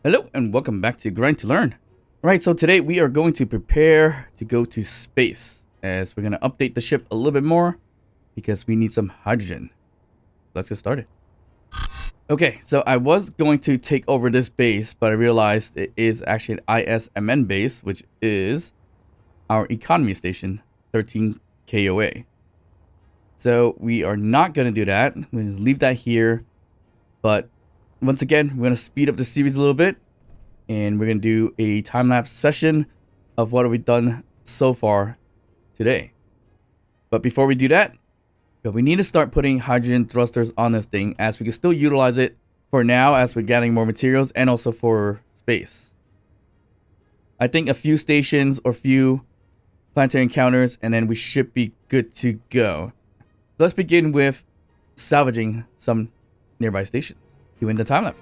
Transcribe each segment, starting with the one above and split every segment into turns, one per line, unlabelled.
Hello and welcome back to Grind to Learn. Alright, so today we are going to prepare to go to space as we're going to update the ship a little bit more because we need some hydrogen. Let's get started. Okay, so I was going to take over this base, but I realized it is actually an ISMN base, which is our economy station, 13 KOA. So we are not going to do that. We're going to leave that here. But once again, we're going to speed up the series a little bit. And we're going to do a time-lapse session of what have we done so far today. But before we do that, we need to start putting hydrogen thrusters on this thing as we can still utilize it for now as we're gathering more materials and also for space. I think a few stations or few planetary encounters and then we should be good to go. Let's begin with salvaging some nearby stations. Doing the time-lapse.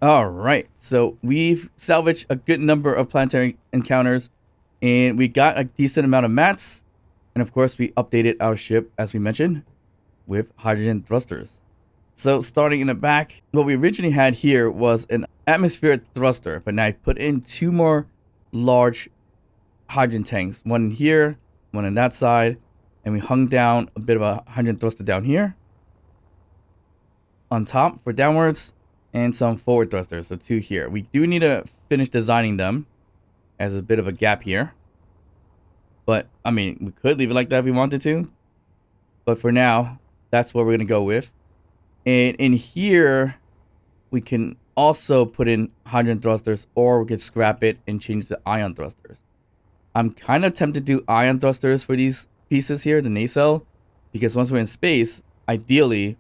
All right, so we've salvaged a good number of planetary encounters, and we got a decent amount of mats, and of course we updated our ship, as we mentioned, with hydrogen thrusters. So starting in the back, what we originally had here was an atmospheric thruster, but now I put in two more large hydrogen tanks, one in here, one on that side, and we hung down a bit of a hydrogen thruster down here on top for downwards, and some forward thrusters, so two here. We do need to finish designing them as a bit of a gap here, but I mean, we could leave it like that if we wanted to, but for now, that's what we're gonna go with. And in here, we can also put in hydrogen thrusters, or we could scrap it and change to ion thrusters. I'm kind of tempted to do ion thrusters for these pieces here, the nacelle, because once we're in space, ideally,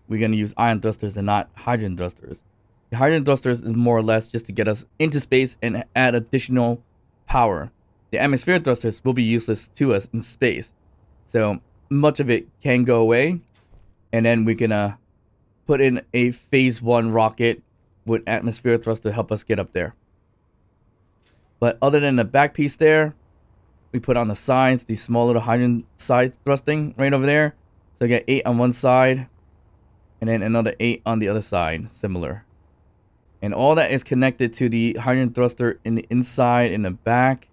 we're going to use ion thrusters and not hydrogen thrusters. The hydrogen thrusters is more or less just to get us into space and add additional power. The atmospheric thrusters will be useless to us in space. So much of it can go away. And then we're going to put in a phase 1 rocket with atmospheric thrust to help us get up there. But other than the back piece there, we put on the sides, the small little hydrogen side thrusting right over there. So we get 8 on one side, and then another 8 on the other side, similar. And all that is connected to the hydrogen thruster in the inside, in the back.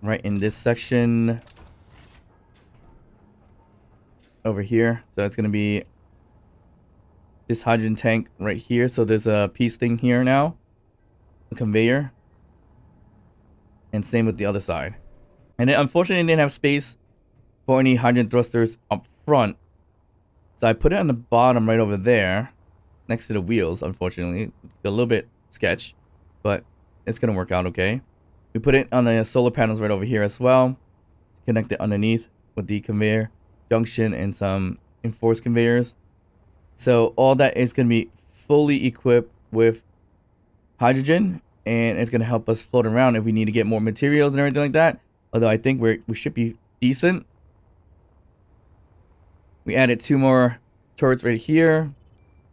Right in this section. Over here. So it's going to be this hydrogen tank right here. So there's a piece thing here now. A conveyor. And same with the other side. And then unfortunately, I didn't have space for any hydrogen thrusters up front. So I put it on the bottom right over there. Next to the wheels, unfortunately. It's a little bit sketch. But it's going to work out okay. We put it on the solar panels right over here as well. Connect it underneath with the conveyor junction and some enforced conveyors. So all that is going to be fully equipped with hydrogen. And it's going to help us float around if we need to get more materials and everything like that. Although I think we should be decent. We added 2 more turrets right here.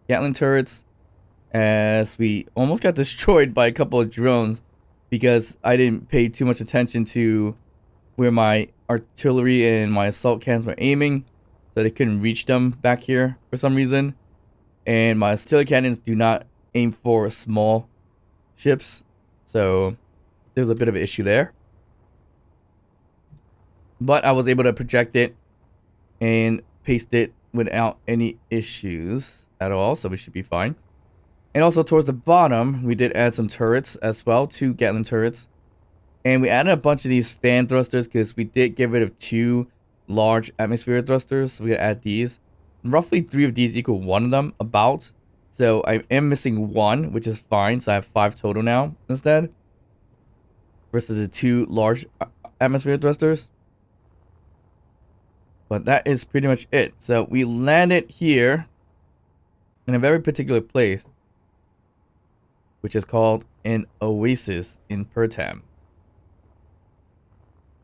Gatling turrets. As we almost got destroyed by a couple of drones. Because I didn't pay too much attention to where my artillery and my assault cannons were aiming. So they couldn't reach them back here for some reason. And my artillery cannons do not aim for small ships. So there's a bit of an issue there. But I was able to project it and paste it without any issues at all. So we should be fine. And also towards the bottom, we did add some turrets as well. 2 Gatling turrets. And we added a bunch of these fan thrusters because we did get rid of 2 large atmospheric thrusters. So we gotta add these. Roughly 3 of these equal 1 of them, about. So I am missing 1, which is fine. So I have 5 total now instead. Versus the 2 large atmospheric thrusters. But that is pretty much it. So we landed here in a very particular place, which is called an oasis in Pertam.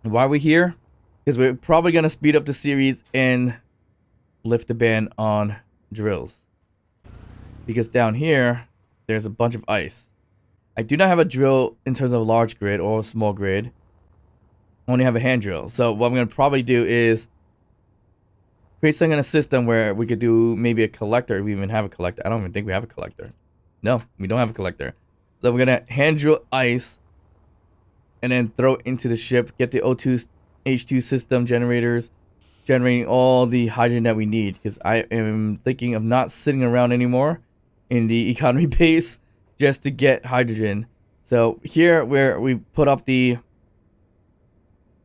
And why are we here? Because we're probably going to speed up the series and lift the ban on drills. Because down here, there's a bunch of ice. I do not have a drill in terms of large grid or small grid. I only have a hand drill. So what I'm going to probably do is create some kind of system where we could do maybe a collector if we even have a collector. I don't even think we have a collector. No, we don't have a collector. So we're going to hand drill ice and then throw it into the ship, get the O2 H2 system generators, generating all the hydrogen that we need, because I am thinking of not sitting around anymore in the economy base just to get hydrogen. So here where we put up the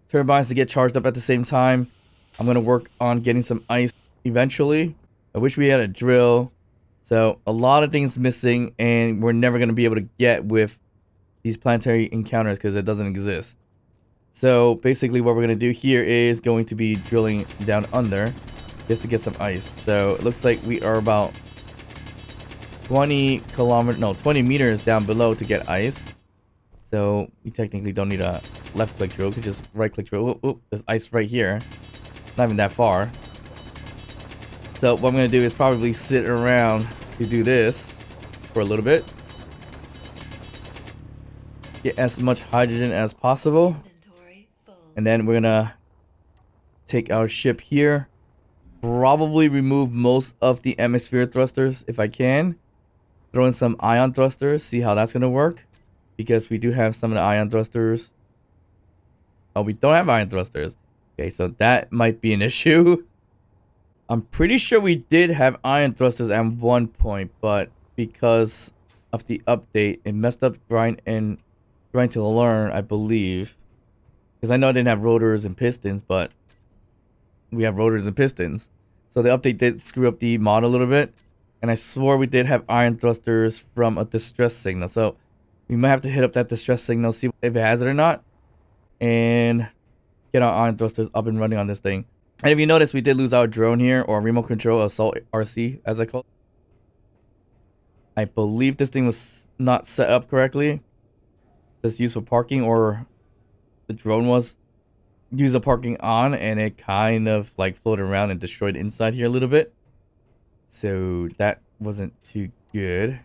turbines to get charged up at the same time, I'm going to work on getting some ice eventually. I wish we had a drill. So a lot of things missing, and we're never going to be able to get with these planetary encounters because it doesn't exist. So basically what we're going to do here is going to be drilling down under just to get some ice. So it looks like we are about 20 meters down below to get ice. So we technically don't need a left click drill. We could just right click drill. There's ice right here. Not even that far. So what I'm going to do is probably sit around to do this for a little bit. Get as much hydrogen as possible. And then we're going to take our ship here. Probably remove most of the atmosphere thrusters if I can. Throw in some ion thrusters. See how that's going to work. Because we do have some of the ion thrusters. Oh, we don't have ion thrusters. Okay, so that might be an issue. I'm pretty sure we did have ion thrusters at one point, but because of the update, it messed up grind to learn, I believe. Because I know I didn't have rotors and pistons, but we have rotors and pistons. So the update did screw up the mod a little bit. And I swore we did have ion thrusters from a distress signal. So we might have to hit up that distress signal, see if it has it or not. And get our ion thrusters up and running on this thing. And if you notice, we did lose our drone here, or remote control assault RC, as I call it. I believe this thing was not set up correctly. It's used for parking, or the drone was used the parking on, and it kind of like floated around and destroyed inside here a little bit. So that wasn't too good.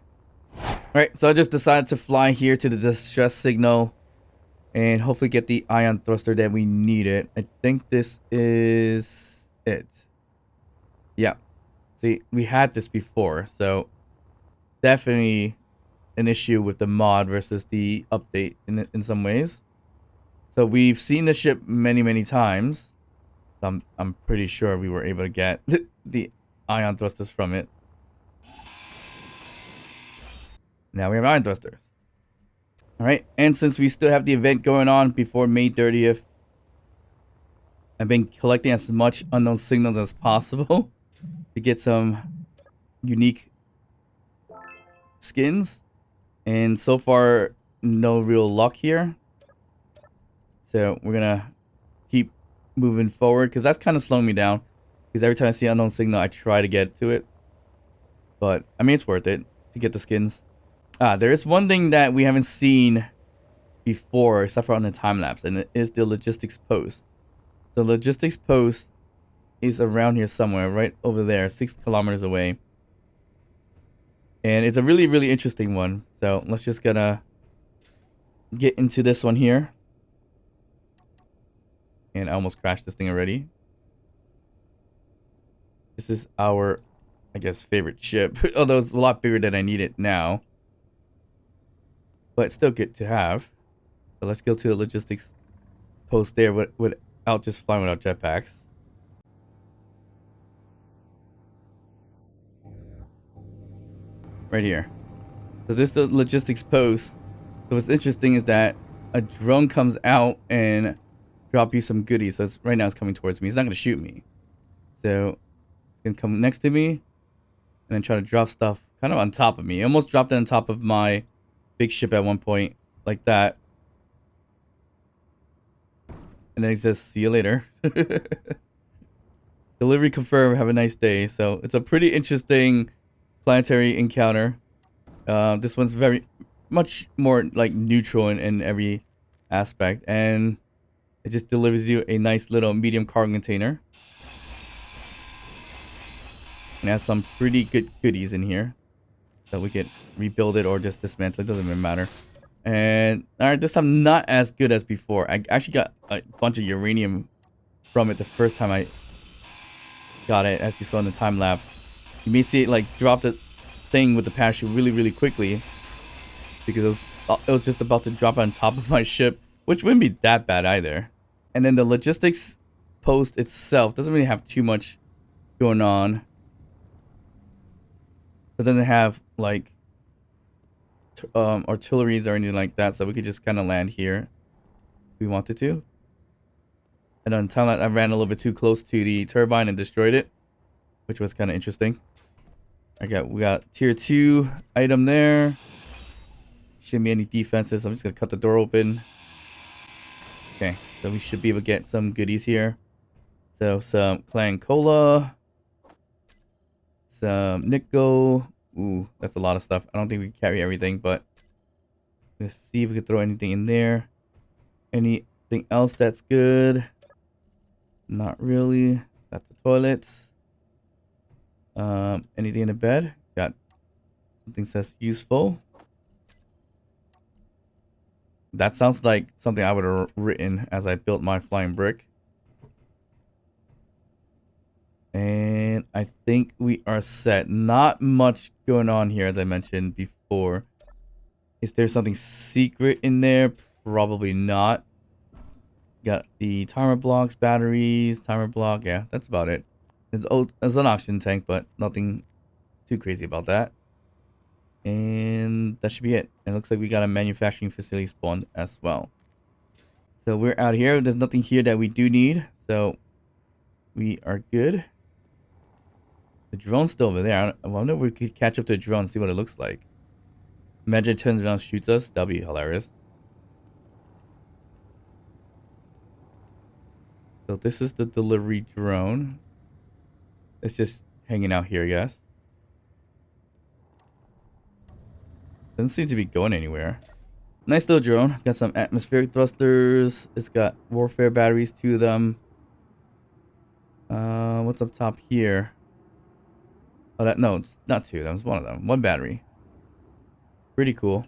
Alright, so I just decided to fly here to the distress signal and hopefully get the ion thruster that we needed. I think this is it. Yeah. See, we had this before, so definitely an issue with the mod versus the update in some ways. So we've seen the ship many times. So I'm pretty sure we were able to get the ion thrusters from it. Now we have ion thrusters. Alright, and since we still have the event going on before May 30th, I've been collecting as much unknown signals as possible to get some unique skins. And so far, no real luck here. So we're gonna keep moving forward, because that's kind of slowing me down. Because every time I see an unknown signal, I try to get to it. But, I mean, it's worth it to get the skins. There is one thing that we haven't seen before, except for on the time lapse, and it is the logistics post. The logistics post is around here somewhere, right over there, 6 kilometers away. And it's a really interesting one. So let's just gonna get into this one here. And I almost crashed this thing already. This is our, I guess, favorite ship. Although it's a lot bigger than I need it now. But it's still good to have. So let's go to the logistics post there without just flying without jetpacks. Right here. So this is the logistics post. So what's interesting is that a drone comes out and drop you some goodies. So right now it's coming towards me. It's not going to shoot me. So it's going to come next to me and then try to drop stuff kind of on top of me. It almost dropped it on top of my big ship at one point, like that. And then it says, see you later. Delivery confirmed. Have a nice day. So it's a pretty interesting planetary encounter. This one's very much more like neutral in every aspect, and it just delivers you a nice little medium cargo container. And has some pretty good goodies in here that we could rebuild it or just dismantle. It doesn't even matter. And alright, this time not as good as before. I actually got a bunch of uranium from it the first time I got it, as you saw in the time lapse. You may see it like drop the thing with the parachute really quickly, because it was just about to drop on top of my ship, which wouldn't be that bad either. And then the logistics post itself doesn't really have too much going on. It doesn't have like artilleries or anything like that, so we could just kind of land here if we wanted to. And on time I ran a little bit too close to the turbine and destroyed it, which was kind of interesting. We got tier 2 item there. Shouldn't be any defenses. I'm just gonna cut the door open. Okay, so we should be able to get some goodies here. So some clan cola, some nickel. Ooh, that's a lot of stuff. I don't think we can carry everything, but let's see if we can throw anything in there. Anything else that's good? Not really. That's the toilets. Anything in the bed? Got something says useful. That sounds like something I would have written as I built my flying brick. And I think we are set. Not much going on here, as I mentioned before. Is there something secret in there? Probably not. Got the timer blocks, batteries, timer block. Yeah, that's about it. It's an oxygen tank, but nothing too crazy about that. And that should be it. It looks like we got a manufacturing facility spawned as well. So we're out here. There's nothing here that we do need. So we are good. The drone's still over there. I wonder if we could catch up to the drone and see what it looks like. Imagine it turns around and shoots us. That'd be hilarious. So this is the delivery drone. It's just hanging out here, I guess. Doesn't seem to be going anywhere. Nice little drone. Got some atmospheric thrusters. It's got warfare batteries to them. What's up top here? Oh, no, it's not two. That was one of them. One battery. Pretty cool.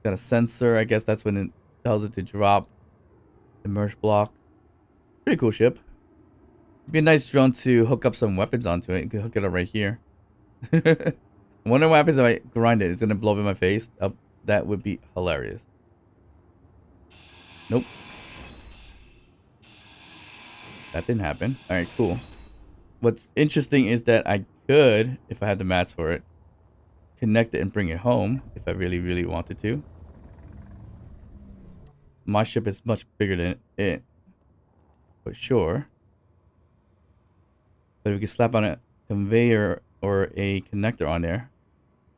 Got a sensor. I guess that's when it tells it to drop the merge block. Pretty cool ship. Be a nice drone to hook up some weapons onto it. You can hook it up right here. I wonder what happens if I grind it. It's gonna blow up in my face. That would be hilarious. Nope. That didn't happen. Alright, cool. What's interesting is that I could, if I had the mats for it, connect it and bring it home if I really, really wanted to. My ship is much bigger than it, for sure. But if we could slap on a conveyor or a connector on there,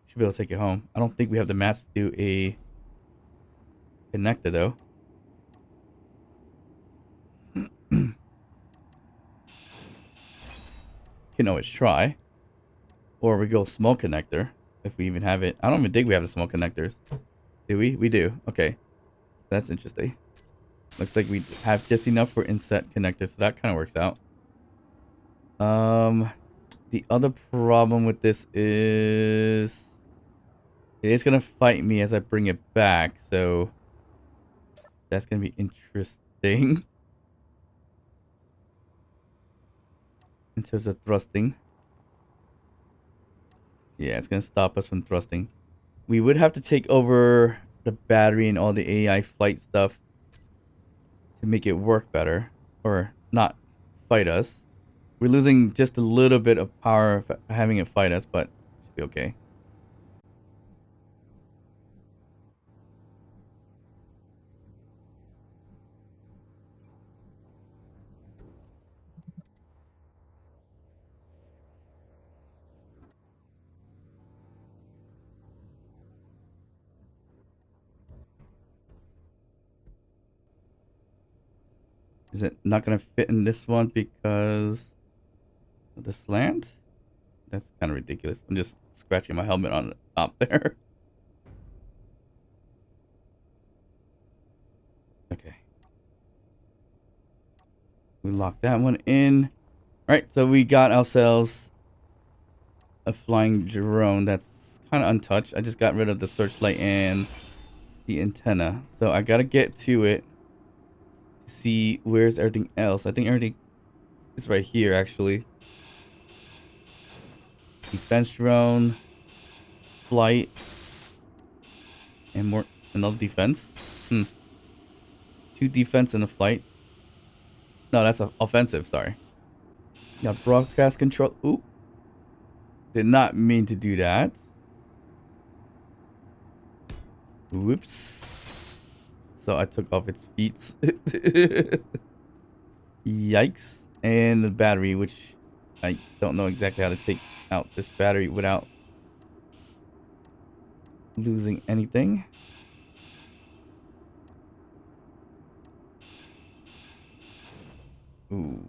should be able to take it home. I don't think we have the mats to do a connector though. Can always try. Or we go small connector if we even have it. I don't even think we have the small connectors. Do we? We do. Okay. That's interesting. Looks like we have just enough for inset connectors, so that kind of works out. The other problem with this is it is gonna fight me as I bring it back, so that's gonna be interesting in terms of thrusting. Yeah, it's gonna stop us from thrusting. We would have to take over the battery and all the AI flight stuff to make it work better, or not fight us. We're losing just a little bit of power having it fight us, but should be okay. Is it not gonna fit in this one because of the slant? That's kind of ridiculous. I'm just scratching my helmet on the top there. Okay. We locked that one in. Alright, so we got ourselves a flying drone that's kind of untouched. I just got rid of the searchlight and the antenna. So I gotta get to it to see where's everything else. I think everything is right here, actually. Defense drone, flight, and more another defense. Two defense and a flight. No, that's offensive. Sorry. Got broadcast control. Oop. Did not mean to do that. Whoops. So I took off its feet. Yikes. And the battery, which I don't know exactly how to take out this battery without losing anything. Ooh.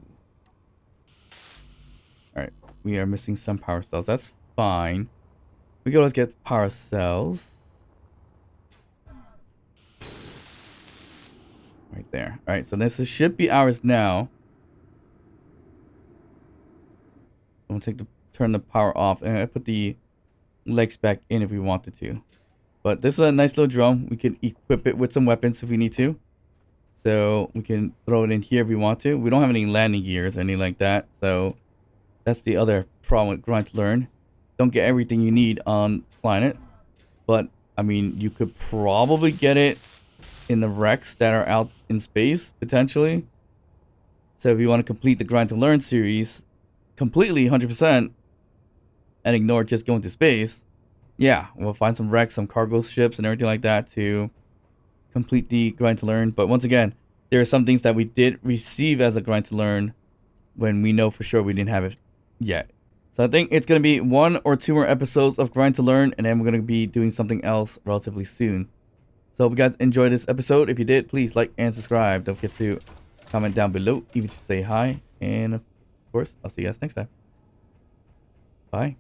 Alright. We are missing some power cells. That's fine. We can always get power cells. Right there. Alright, so this should be ours now. I'm gonna take the turn the power off, and I put the legs back in if we wanted to. But this is a nice little drone. We can equip it with some weapons if we need to. So we can throw it in here if we want to. We don't have any landing gears or anything like that. So that's the other problem with Grind to Learn. Don't get everything you need on planet. But, I mean, you could probably get it in the wrecks that are out in space, potentially. So if you want to complete the Grind to Learn series completely, 100%, and ignore just going to space, yeah, we'll find some wrecks, some cargo ships, and everything like that to complete the Grind to Learn. But once again, there are some things that we did receive as a Grind to Learn when we know for sure we didn't have it yet. So I think it's going to be 1 or 2 more episodes of Grind to Learn, and then we're going to be doing something else relatively soon. So hope you guys enjoyed this episode. If you did, please like and subscribe. Don't forget to comment down below, even to say hi. And of course, I'll see you guys next time. Bye.